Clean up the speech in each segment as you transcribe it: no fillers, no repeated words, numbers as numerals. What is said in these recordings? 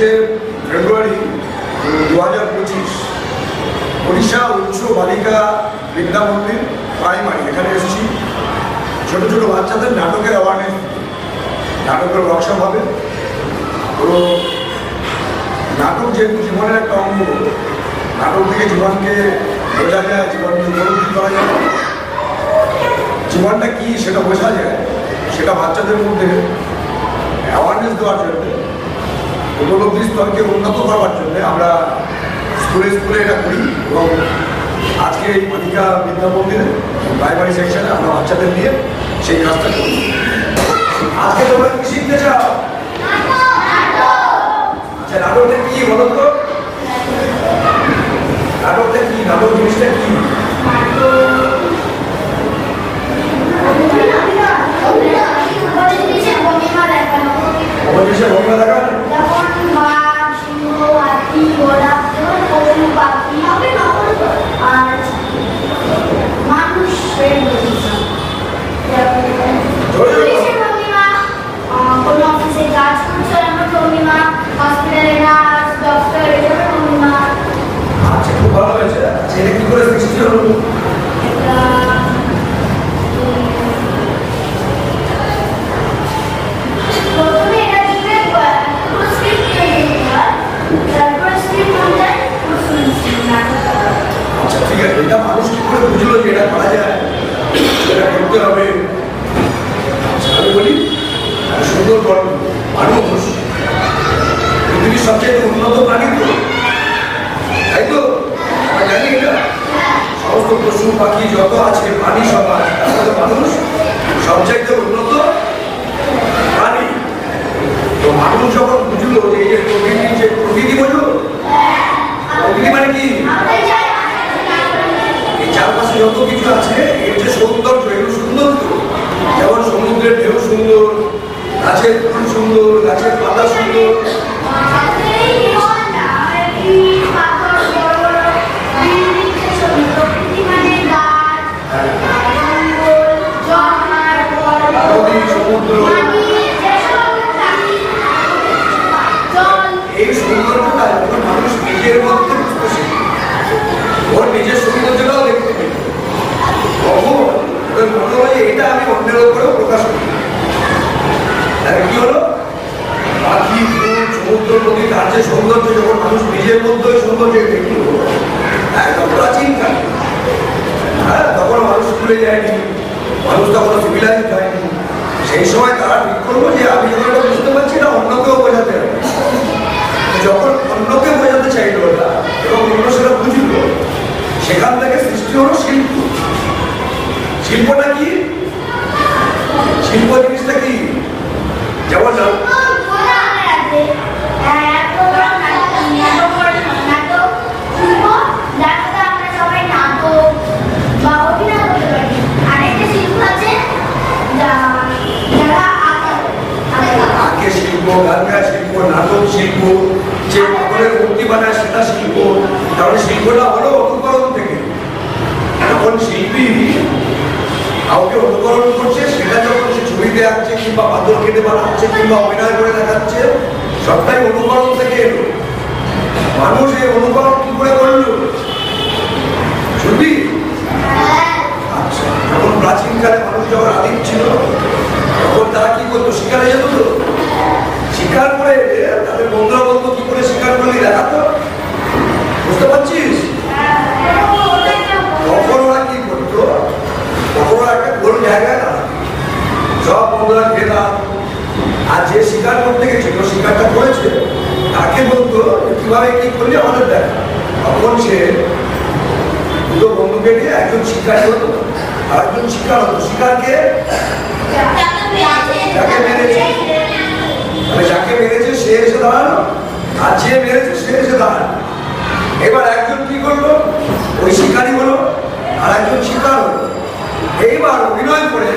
ফেব্রুয়ারি 2025 ওড়িশা উচ্চ বালিকা বিদ্যা মন্দির প্রাইমারি এখানে এসেছি। ছোটো ছোটো বাচ্চাদের নাটকের অ্যাওয়ারনেস, নাটকের ওয়ার্কশপ হবে। তো নাটক যেহেতু জীবনের একটা অঙ্গ, নাটক থেকে জীবনকে বোঝা যায়, জীবনকে উপলব্ধি করা যায়, জীবনটা কী সেটা বোঝা যায়, সেটা বাচ্চাদের মধ্যে অ্যাওয়ারনেস দেওয়ার জন্য, উপলব্ধি স্তরকে উন্নত করবার জন্য আমরা স্কুলে স্কুলে এটা করি। এবং আজকে এই বালিকা বিদ্যা মন্দিরে প্রাইমারি সেকশনে আমরা বাচ্চাদের নিয়ে সেই কাজটা করি। আজকে তোমরা কি শিখতে চাও? আচ্ছা, নাটকটা কি বলো তো? নাটকটা কি? নাটক জিনিসটা কি? ভূমিকা দেখানো। আচ্ছা, খুব ভালো হয়েছে। আচ্ছা, এটা কি করে সৃষ্টি হলো? আচ্ছা, ঠিক আছে। এটা মানুষ কি করে বুঝলো যে এটা করা যায়, এটা করতে হবে? আমি বলি, সুন্দর মানুষ পৃথিবীর সবচেয়ে উন্নত প্রাণী তো, তাই তো? আমরা জানি এটা। সমস্ত পশু পাখি যত আছে, প্রাণী সমাজ, তার মানুষ সবচেয়ে উন্নত প্রাণী। তো মানুষ যখন বুঝলো যে এই যে প্রকৃতি বোঝো, প্রকৃতি মানে কি? এই চারপাশে যত কিছু আছে, এর যে সৌন্দর্য, এগুলো সুন্দর তো। যেমন সমুদ্রের ঢেউ সুন্দর, গাছের ফুল সুন্দর, গাছের পাতা সুন্দর। সমুদ্র, এই সৌন্দর্যটা যখন মানুষ নিজের মধ্যে বুঝতে শিখে, ওর নিজের সৌন্দর্যটাও দেখতে পেল, তখন ওদের মনে হয় এটা আমি অন্যের উপরেও প্রকাশ করি। তাহলে কি হলো? পাখি, ফুল, সমুদ্র, নদী, তার যে সৌন্দর্য যখন মানুষ নিজের মধ্যে সৌন্দর্য দেখল, একদম প্রাচীন কাল। হ্যাঁ, তখন মানুষ স্কুলে যায়নি, মানুষ তখন সিভিলাইজড হয়নি। সেই সময় তারা ঠিক করবো যে আমি যখন এটা বুঝতে পারছি না, অন্যকেও বোঝাতে হবে। যখন অন্যকে বোঝাতে চাইলো ওটা এবং অন্য সেটা বুঝলো, সেখান থেকে সৃষ্টি হলো শিল্প। শিল্পটা কি? শিল্প জিনিসটা কি? যেমন শিল্প, গান গাওয়া শিল্প, নাটক শিল্প, যে পাথরের মূর্তি বানায় সেটা শিল্প। তাহলে শিল্পটা হলো অনুকরণ থেকে। যখন শিল্পী কাউকে অনুকরণ করছে, সেটা যখন সে ছবিতে আঁকছে কিংবা পাথর কেটে বানাচ্ছে কিংবা অভিনয় করে দেখাচ্ছে, সবটাই অনুকরণ থেকে এলো। মানুষ এই অনুকরণ কি করে করলো? ছবি। আচ্ছা, যখন প্রাচীনকালে মানুষ যখন আদিম ছিল, তখন তারা কি করতো? শিকারে যেত তো। শিকার করে তাদের বন্ধুরা বলতো কি করে শিকার করলে দেখাতো, বুঝতে পারছিস? তখন ওরা কি করতো? তখন ওরা একটা গোল জায়গায় দাঁড়াতো, সব বন্ধুরা খেতাম। আর যে শিকার করতে গেছিল, শিকারটা করেছে, তাকে বলতো কিভাবে কি করলে আমাদের দেখা। তখন সে দুটো বন্ধুকে নিয়ে একজন শিকারী হতো আর একজন শিকার হতো। শিকারকে যাকে মেরেছে, যাকে মেরেছে সে এসে দাঁড়ালো, আর যে মেরেছে সে এসে দাঁড়ালো। এবার একজন কি করলো? ওই শিকারী হলো, আর একজন শিকার হলো। এইবার অভিনয় করে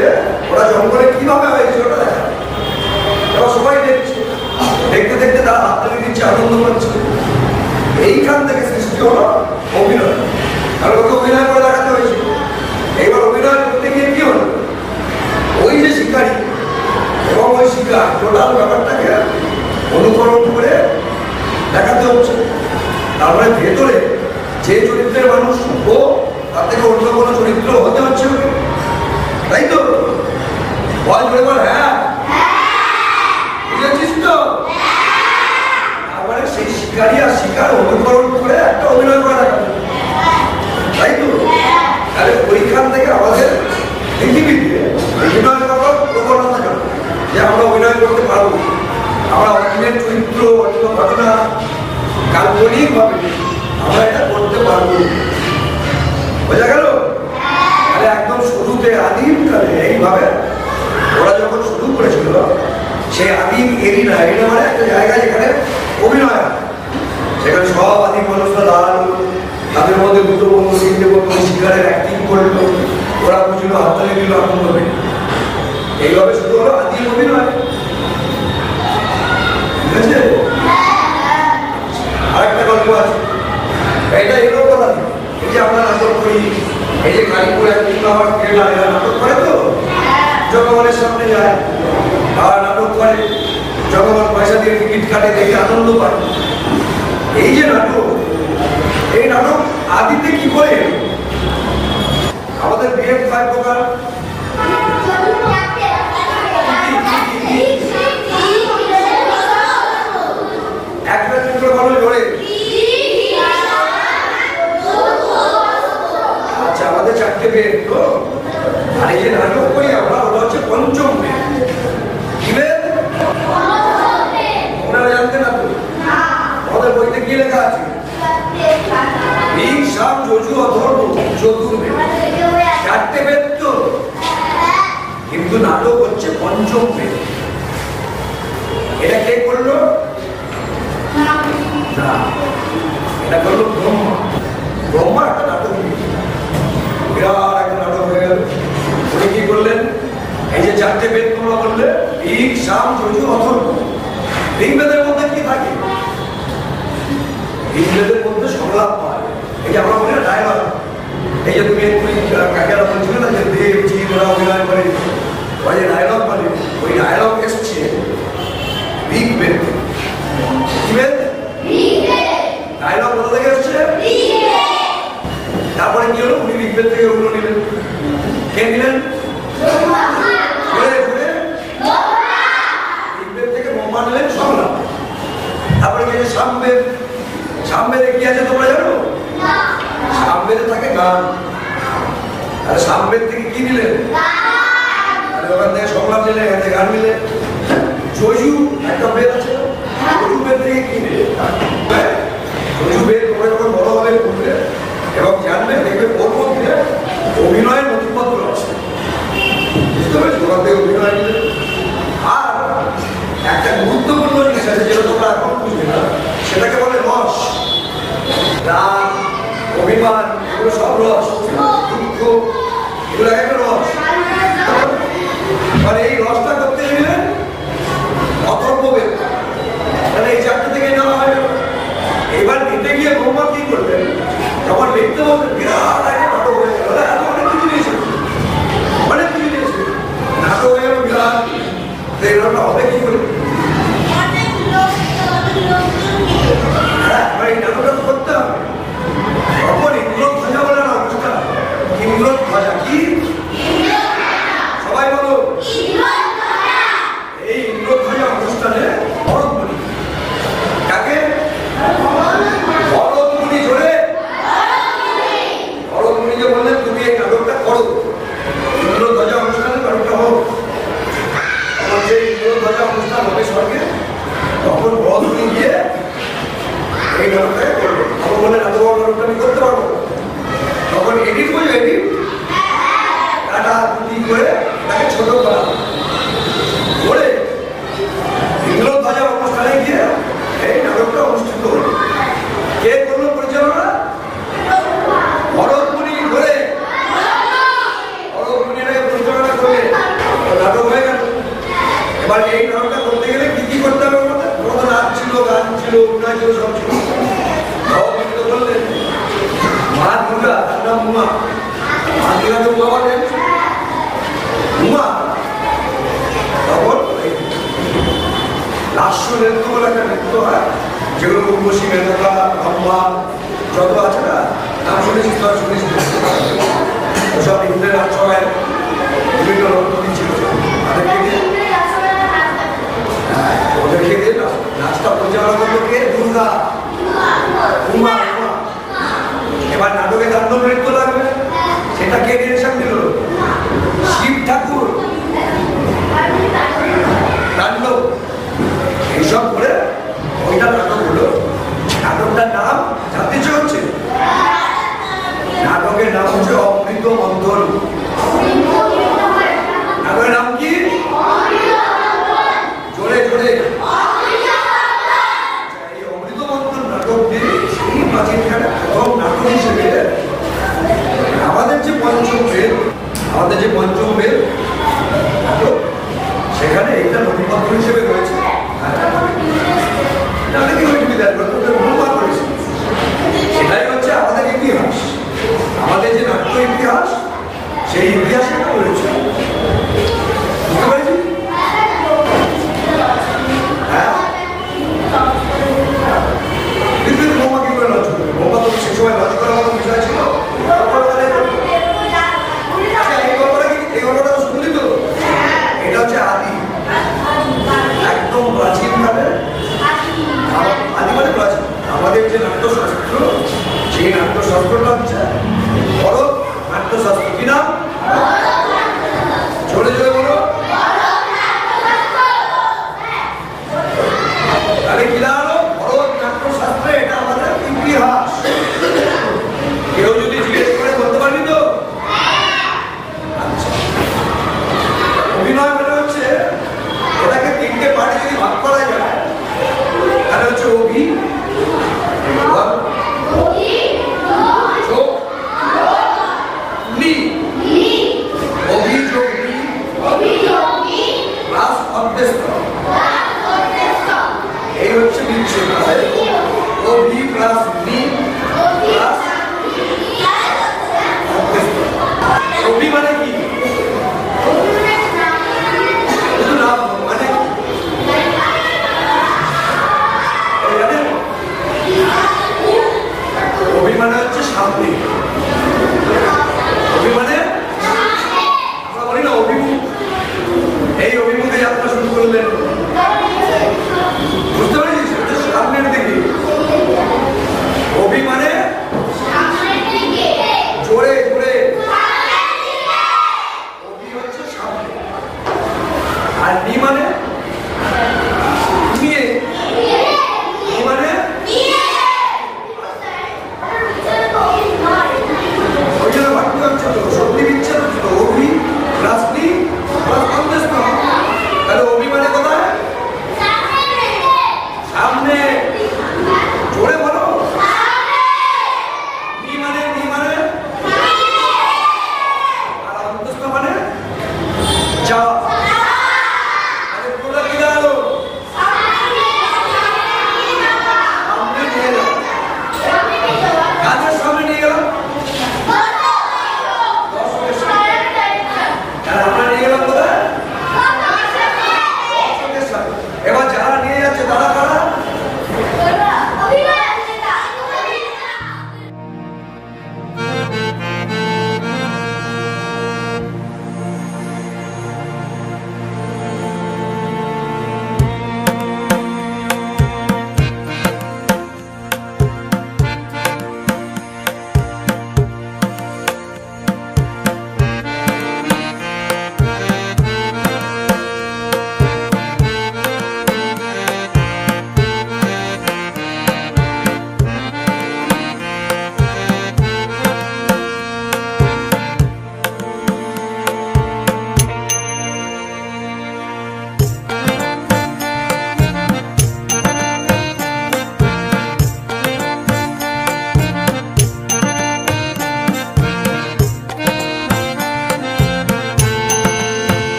ওরা জঙ্গলে কিভাবে হয়েছে ওটা দেখা। এবার সবাই দেখছে, দেখতে দেখতে তারা হাততালি দিচ্ছে, আনন্দ পাচ্ছে। এইখান থেকে সৃষ্টি হলো অভিনয়। আর ওকে অভিনয় করে দেখাতে হয়েছে। এইবার অভিনয় করতে গিয়ে কি হলো? ওই যে শিকারী এবং ওই শিকার টোটাল ব্যাপারটাকে অনুকরণ করে করে বল হ্যাঁ, বুঝেছিস তো? তারপরে সেই শিকারী আর শিকার অনুকরণ করে একটা অভিনয় করা দেখাবে, তাই তো? তাহলে ওইখান থেকে আমাদের পৃথিবীতে অভিনয় করার প্রবণতা জন্য যে আমরা অভিনয় করতে পারবো, আমরা অন্যের চরিত্র, অন্য ঘটনা কাল্পনিক ভাবে আমরা এটা করতে পারবো। বোঝা গেল? তাহলে একদম শুরুতে আদিমকালে এইভাবে ওরা যখন শুরু করেছিল, সেই আদিম এরিনা মানে একটা জায়গা যেখানে অভিনয় হয়, সেখানে সব আদিম মানুষরা দাঁড়ালো, তাদের মধ্যে দুটো বন্ধু তিনটে বন্ধু শিকারের অ্যাক্টিং করলো, ওরা বুঝলো, হাততালি দিল, আনন্দ পেল। এইভাবে শুরু হলো আদিম অভিনয়। ঠিক আছে? আরেকটা গল্প আছে, এটা এলো বলা, এই যে আমরা নাটক করি, এই যে কালীপুর এরা নাটক করে তো, জনগণের সামনে যায় আর নাটক করে, জনগণ পয়সা দিয়ে টিকিট কাটে, দেখে আনন্দ পায়। এই যে নাটক, এই নাটক আদিতে কি করে আমাদের বিএড 5 প্রকার একটা চিত্র ভালো জোরে। আচ্ছা, আমাদের 4টে বেদ তো, আর এই যে নাটক করি আমরা, ওটা হচ্ছে পঞ্চম বেদ। কি বেদ? ওনারা জানতে না তো? আমাদের বইতে কি লেখা আছে? ঋক, সাম, যজু, অথর্ব, চতুর্বেদ। 4টে বেদ তো, কিন্তু নাটক হচ্ছে পঞ্চম বেদ। এটা কে করলো? না, এটা করলো ব্রহ্মা। ব্রহ্মা একটা নাটক, বিরাট একটা নাটক হয়ে গেল। উনি কি করলেন? এই যে 4টে বেদ তোমরা বললে, ঋক, সাম, যজু, অথর্ব। ঋগ্বেদের মধ্যে কি থাকে? ঋগ্বেদের মধ্যে সংলাপ পায়। এই যে আমরা বলি না ডায়লগ, এই যে তুমি কাকেরা বলছিলে না যে দেব জিৎ ওরা অভিনয় করে, ওই যে ডায়লগ বলে, ওই ডায়লগ এসছে ঋগ্বেদ। কি বেদ? ডায়লগ কোথা থেকে এসছে? তারপরে কি হলো? উনি ঋগ্বেদ থেকে ওগুলো নিলেন। কে নিলেন? ঋগ্বেদ থেকে ব্রহ্মা নিলেন সংলাপ। তারপরে কি সামবেদ। সামবেদে কি আছে তোমরা জানো? সামবেদে থাকে গান। আর সামবেদ থেকে কি নিলেন? ওখান থেকে সংলাপ নিলেন, এখান থেকে গান নিলেন। যজু একটা বেদ আছে, যজু বেদ থেকে কি নিলেন? যজু বেদ তোমরা যখন বড় হবে পড়বে এবং জানবে, দেখবে ওর মধ্যে অভিনয়ের নথিপত্র আছে। বুঝতে পেরেছি? ওখান থেকে অভিনয় নিলেন। আর একটা গুরুত্বপূর্ণ জিনিস আছে যেটা তোমরা এখন বুঝবে না, সেটাকে বলে রস। রাগ, অভিমান, এগুলো সব রস। দুঃখ, এগুলো একটা রস। মানে এই রসটা করতে গেলে অথর্ববেদ, তাহলে এই 4টে থেকে নেওয়া হয়। এবার নিতে গিয়ে ব্রহ্মা কি করবেন? যখন লিখতে বলতেন, বিরাট একটা নাটক হয়ে গেল, অনেক কিছু নিয়েছে, অনেক কিছু নিয়েছে, নাটক হয়ে গেল বিরাট। এই নাটকটা হবে কি করে? এই নাটকটা করতে হবে। তখন ইন্দ্রধ্বজা বলে না অনুষ্ঠান, ইন্দ্রধ্বজা কি? সবাই বলো। এই ইন্দ্রধ্বজা অনুষ্ঠানে ভরতমুনি, কাকে? ভরতমুনি। জোরে ভরতমুনি যে বললেন তুমি এই নাটকটা করো, ইন্দ্রধ্বজা অনুষ্ঠানে নাটকটা হোক। তখন যে ইন্দ্রধ্বজা অনুষ্ঠান হবে স্বর্গে, তখন ভরতমুনি গিয়ে এই নাটকটা করবে। তখন বলে এত বড় নাটকটা আমি করতে পারবো। তখন এডিট বলে, এডিট কাটা কুটি করে তাকে ছোট করা বলে ইন্দ্রধ্বজা অনুষ্ঠানে গিয়ে এই নাটকটা অনুষ্ঠিত হলো। কে করলো পরিচালনা? ভরতমুনি। করে ভরতমুনিরা পরিচালনা করে নাটক হয়ে গেল। এবার এই নাটকটা করতে গেলে কি কি করতে হবে? আমাদের নাচ ছিল, গান ছিল, অভিনয় ছিল, সব ছিল। ভরতমুনি বললেন মা দুর্গা, তার নাম উমা। মা দুর্গা তো বাবা নেন উমা। তখন লাস্য নৃত্য বলে একটা নৃত্য হয়, যেগুলো উর্বশী, মেনকা, রম্ভা যত আছে না, নাম শুনেছিস তো? শুনেছিস? ওসব ইন্দ্রের আশ্রয় বিভিন্ন নর্তকী ছিল, তাদেরকে এবার নাটকে তাণ্ডব নৃত্য লাগবে, সেটা কে ডিরেকশন দিল? শিব ঠাকুর। তাণ্ডব এইসব করে ওইটা নাটক হলো। নাটকটার নাম জানতে ইচ্ছে হচ্ছে? নাটকের নাম হচ্ছে অমৃত মন্থন। নাটকের নাম কি? জোরে জোরে। এই অমৃত মন্থন নাটকটি সেই প্রাচীনকালে প্রথম নাটক হিসেবে আমাদের যে পঞ্চম বেদ নাটক, সেখানে এইটা নথিপত্র হিসেবে রয়েছে। সেটাই হচ্ছে আমাদের ইতিহাস, আমাদের যে নাট্য ইতিহাস, সেই ইতিহাসে রয়েছে। বুঝতে পারছি? হ্যাঁ, কিন্তু বোমা কি করে লঞ্চ করবে? বোমা তো সে সময় লঞ্চ করার মতো বিষয় ছিল। এই গল্পটা শুনলি তো? এটা হচ্ছে আদি, একদম প্রাচীনকালে। আদি মানে প্রাচীন। আমাদের যে নাট্যশাস্ত্র, সেই নাট্যশাস্ত্রটা হচ্ছে ভরত নাট্যশাস্ত্র। কি নাম? জোরে জোরে বলো। তাহলে কি দাঁড়ালো? ভরত নাট্যশাস্ত্রে এটা আমাদের ইতিহাস। কেউ যদি জিজ্ঞেস করে বলতে পারবি তো? আচ্ছা, অভিনয় মানে হচ্ছে এটাকে তিনটে পার্টে যদি ভাগ করা যায়, তাহলে হচ্ছে অভি, চোখ, নি।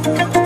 না।